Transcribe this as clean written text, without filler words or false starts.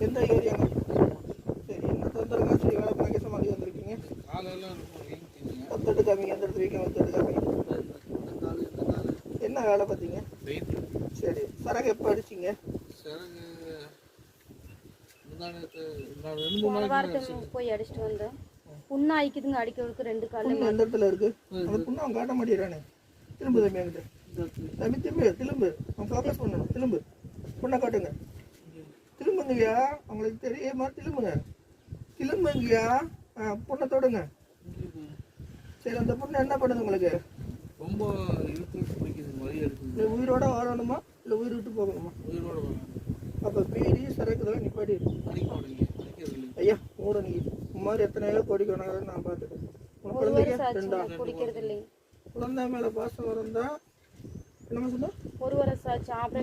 எந்த ஏரியாங்க? சரி, என்ன தொந்தரங்க? சரி, வேலை பண்ண கேசமாக வந்திருக்கீங்க. ஒத்தட்டு காமிங்க, எந்த இடத்துல வைக்க ஒத்தட்டு காமிங்க. என்ன வேலை பார்த்தீங்க? சரி, சரகு எப்போ அடிச்சிங்க? போய் அடிச்சுட்டு வந்தேன். புண்ணா ஆயிக்குதுங்க, அடிக்கிறதுக்கு 2 கால். புண்ணு எந்த இடத்துல இருக்கு? அந்த புண்ணு அவன் காட்ட மாட்டேறானே. திரும்ப தம்பி என்கிட்ட. தம்பி திரும்ப திரும்ப. அவன் ஃபோக்கஸ் பண்ணணும். திரும்ப. புண்ணை காட்டுங்க. திரும்புங்கய்யா, அவங்களுக்கு தெரியுமா? திரும்புங்க. திரும்புங்கய்யா. புண்ணை தொடுங்க. சரி, அந்த புண்ணு என்ன பண்ணுது உங்களுக்கு? ரொம்ப உயிரோட வாழணுமா இல்லை உயிர் விட்டு போகணுமா? உயிரோட. அப்போ பீடி சரக்குதெல்லாம் நிப்பாடி. ஐயா மூட நீ மாதிரி எத்தனையோ கோடி கணக்காக நான் பார்த்துட்டேன். குடிக்கிறது இல்லைங்க. குழந்தை மேலே பாசம் வரந்தா என்ன சொன்னா? 1 வருஷம் ஆச்சு.